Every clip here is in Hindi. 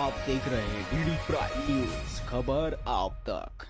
आप देख रहे हैं डीडी प्राइम न्यूज, खबर आप तक।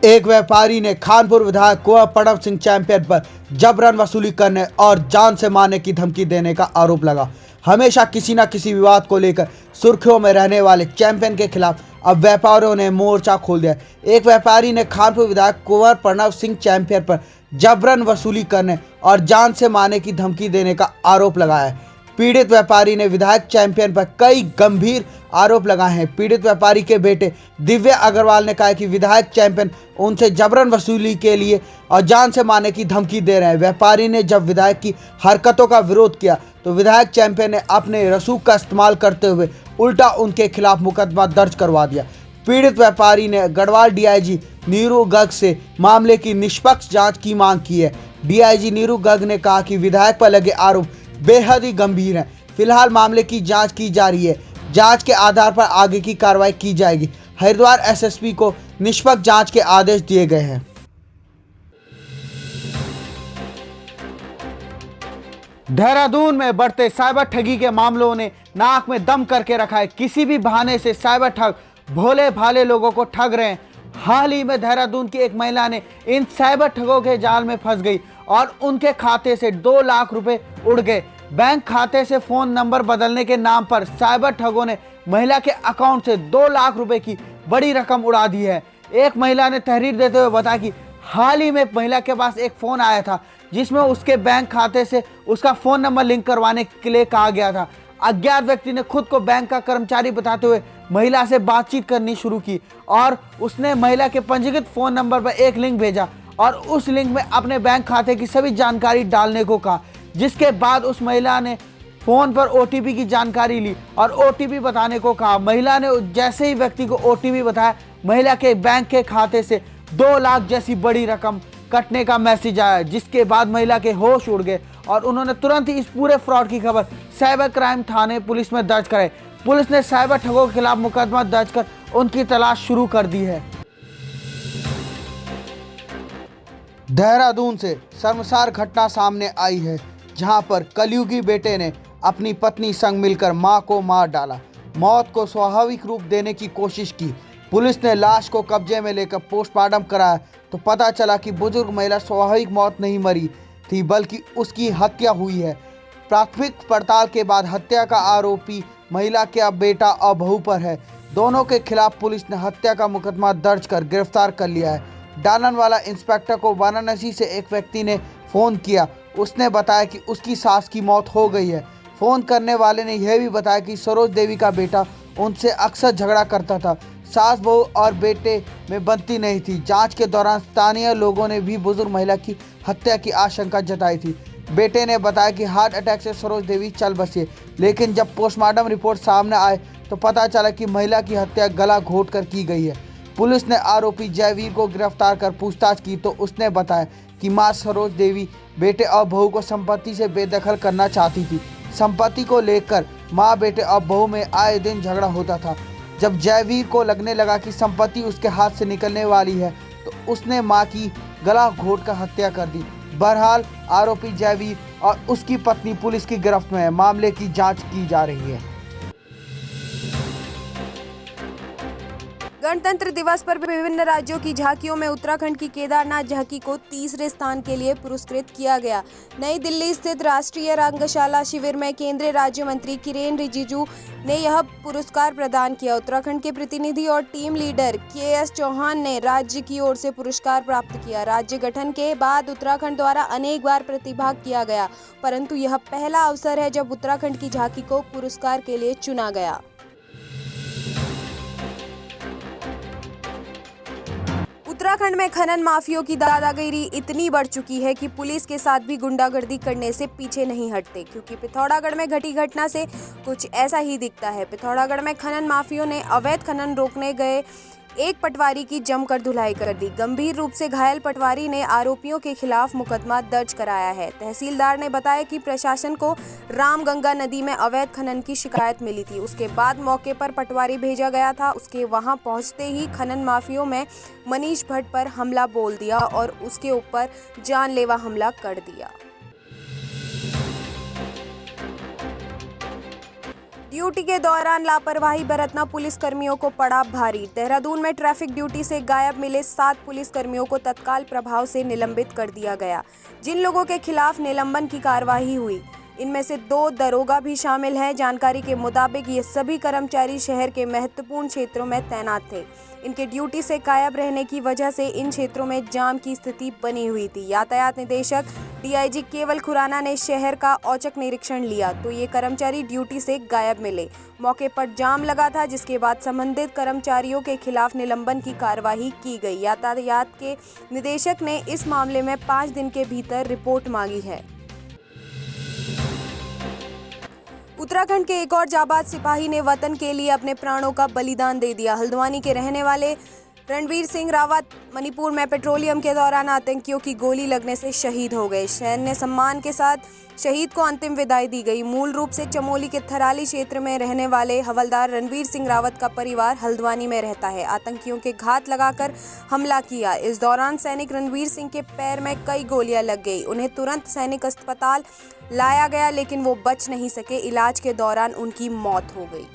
एक व्यापारी ने खानपुर विधायक कुंवर प्रणव सिंह चैंपियन पर जबरन वसूली करने और जान से मारने की धमकी देने का आरोप लगा। हमेशा किसी न किसी विवाद को लेकर सुर्खियों में रहने वाले चैंपियन के खिलाफ अब व्यापारियों ने मोर्चा खोल दिया। एक व्यापारी ने खानपुर विधायक कुंवर प्रणव सिंह चैंपियन पर जबरन वसूली करने और जान से मारने की धमकी देने का आरोप लगाया है। पीड़ित व्यापारी ने विधायक चैंपियन पर कई गंभीर आरोप लगाए हैं। पीड़ित व्यापारी के बेटे दिव्य अग्रवाल ने कहा कि विधायक चैंपियन उनसे जबरन वसूली के लिए और जान से मारने की धमकी दे रहे हैं। व्यापारी ने जब विधायक की हरकतों का विरोध किया तो विधायक चैंपियन ने अपने रसूख का इस्तेमाल करते हुए उल्टा उनके खिलाफ मुकदमा दर्ज करवा दिया। पीड़ित व्यापारी ने गढ़वाल डीआईजी नीरू गर्ग से मामले की निष्पक्ष जांच की मांग की है। डीआईजी नीरू गर्ग ने कहा कि विधायक पर लगे आरोप बेहद ही गंभीर है। फिलहाल मामले की जांच की जा रही है। जांच के आधार पर आगे की कार्रवाई की जाएगी। हरिद्वार एसएसपी को निष्पक्ष जांच के आदेश दिए गए हैं। देहरादून में बढ़ते साइबर ठगी के मामलों ने नाक में दम करके रखा है। किसी भी बहाने से साइबर ठग भोले भाले लोगों को ठग रहे हैं। हाल ही में देहरादून की एक महिला ने इन साइबर ठगों के जाल में फंस गई और उनके खाते से 2 लाख रुपए उड़ गए। बैंक खाते से फोन नंबर बदलने के नाम पर साइबर ठगों ने महिला के अकाउंट से 2 लाख रुपए की बड़ी रकम उड़ा दी है। एक महिला ने तहरीर देते हुए बताया कि हाल ही में महिला के पास एक फोन आया था जिसमें उसके बैंक खाते से उसका फोन नंबर लिंक करवाने के लिए कहा गया था। अज्ञात व्यक्ति ने खुद को बैंक का कर्मचारी बताते हुए महिला से बातचीत करनी शुरू की और उसने महिला के पंजीकृत फोन नंबर पर एक लिंक भेजा और उस लिंक में अपने बैंक खाते की सभी जानकारी डालने को कहा, जिसके बाद उस महिला ने फोन पर ओटीपी की जानकारी ली और ओटीपी बताने को कहा। महिला ने जैसे ही व्यक्ति को ओटीपी बताया, महिला के बैंक के खाते से 2 लाख जैसी बड़ी रकम कटने का मैसेज आया, जिसके बाद महिला के होश उड़ गए और उन्होंने तुरंत ही इस पूरे फ्रॉड की खबर साइबर क्राइम थाने पुलिस में दर्ज कराई। पुलिस ने साइबर ठगों के खिलाफ मुकदमा दर्ज कर उनकी तलाश शुरू कर दी है। देहरादून से शर्मसार घटना सामने आई है, जहां पर कलयुगी बेटे ने अपनी पत्नी संग मिलकर मां को मार डाला। मौत को स्वाभाविक रूप देने की कोशिश की। पुलिस ने लाश को कब्जे में लेकर पोस्टमार्टम कराया तो पता चला कि बुजुर्ग महिला स्वाभाविक मौत नहीं मरी थी, बल्कि उसकी हत्या हुई है। प्राथमिक पड़ताल के बाद हत्या का आरोपी महिला के बेटा और बहू पर है। दोनों के खिलाफ पुलिस ने हत्या का मुकदमा दर्ज कर गिरफ्तार कर लिया है। डालनवाला इंस्पेक्टर को वाराणसी से एक व्यक्ति ने फ़ोन किया। उसने बताया कि उसकी सास की मौत हो गई है। फ़ोन करने वाले ने यह भी बताया कि सरोज देवी का बेटा उनसे अक्सर झगड़ा करता था। सास बहू और बेटे में बनती नहीं थी। जांच के दौरान स्थानीय लोगों ने भी बुजुर्ग महिला की हत्या की आशंका जताई थी। बेटे ने बताया कि हार्ट अटैक से सरोज देवी चल बसी, लेकिन जब पोस्टमार्टम रिपोर्ट सामने आए तो पता चला कि महिला की हत्या गला घोट कर की गई है। पुलिस ने आरोपी जयवीर को गिरफ्तार कर पूछताछ की तो उसने बताया कि मां सरोज देवी बेटे और बहू को संपत्ति से बेदखल करना चाहती थी। संपत्ति को लेकर मां, बेटे और बहू में आए दिन झगड़ा होता था। जब जयवीर को लगने लगा कि संपत्ति उसके हाथ से निकलने वाली है तो उसने मां की गला घोट कर हत्या कर दी। बहरहाल आरोपी जयवीर और उसकी पत्नी पुलिस की गिरफ्त में है। मामले की जांच की जा रही है। गणतंत्र दिवस पर विभिन्न राज्यों की झांकियों में उत्तराखंड की केदारनाथ झांकी को तीसरे स्थान के लिए पुरस्कृत किया गया। नई दिल्ली स्थित राष्ट्रीय रंगशाला शिविर में केंद्रीय राज्य मंत्री किरेन रिजिजू ने यह पुरस्कार प्रदान किया। उत्तराखंड के प्रतिनिधि और टीम लीडर के.एस. चौहान ने राज्य की ओर से पुरस्कार प्राप्त किया। राज्य गठन के बाद उत्तराखंड द्वारा अनेक बार प्रतिभाग किया गया, परंतु यह पहला अवसर है जब उत्तराखंड की झांकी को पुरस्कार के लिए चुना गया। उत्तराखंड में खनन माफियों की दादागिरी इतनी बढ़ चुकी है कि पुलिस के साथ भी गुंडागर्दी करने से पीछे नहीं हटते, क्योंकि पिथौरागढ़ में घटी घटना से कुछ ऐसा ही दिखता है। पिथौरागढ़ में खनन माफियों ने अवैध खनन रोकने गए एक पटवारी की जमकर धुलाई कर दी। गंभीर रूप से घायल पटवारी ने आरोपियों के खिलाफ मुकदमा दर्ज कराया है। तहसीलदार ने बताया कि प्रशासन को रामगंगा नदी में अवैध खनन की शिकायत मिली थी। उसके बाद मौके पर पटवारी भेजा गया था। उसके वहां पहुंचते ही खनन माफियों में मनीष भट्ट पर हमला बोल दिया और उसके ऊपर जानलेवा हमला कर दिया। ड्यूटी के दौरान लापरवाही बरतना पुलिस कर्मियों को पड़ा भारी। देहरादून में ट्रैफिक ड्यूटी से गायब मिले 7 पुलिस कर्मियों को तत्काल प्रभाव से निलंबित कर दिया गया। जिन लोगों के खिलाफ निलंबन की कार्रवाई हुई, इनमें से 2 दरोगा भी शामिल हैं। जानकारी के मुताबिक ये सभी कर्मचारी शहर के महत्वपूर्ण क्षेत्रों में तैनात थे। इनके ड्यूटी से गायब रहने की वजह से इन क्षेत्रों में जाम की स्थिति बनी हुई थी। यातायात निदेशक डीआईजी केवल खुराना ने शहर का औचक निरीक्षण लिया तो ये कर्मचारी ड्यूटी से गायब मिले। मौके पर जाम लगा था, जिसके बाद संबंधित कर्मचारियों के खिलाफ निलंबन की कार्रवाई की गई। यातायात के निदेशक ने इस मामले में 5 दिन के भीतर रिपोर्ट मांगी है। उत्तराखंड के एक और जाबाज सिपाही ने वतन के लिए अपने प्राणों का बलिदान दे दिया। हल्द्वानी के रहने वाले रणवीर सिंह रावत मणिपुर में पेट्रोलियम के दौरान आतंकियों की गोली लगने से शहीद हो गए। सैन्य सम्मान के साथ शहीद को अंतिम विदाई दी गई। मूल रूप से चमोली के थराली क्षेत्र में रहने वाले हवलदार रणवीर सिंह रावत का परिवार हल्द्वानी में रहता है। आतंकियों के घात लगाकर हमला किया। इस दौरान सैनिक रणवीर सिंह के पैर में कई गोलियां लग गई। उन्हें तुरंत सैनिक अस्पताल लाया गया, लेकिन वो बच नहीं सके। इलाज के दौरान उनकी मौत हो गई।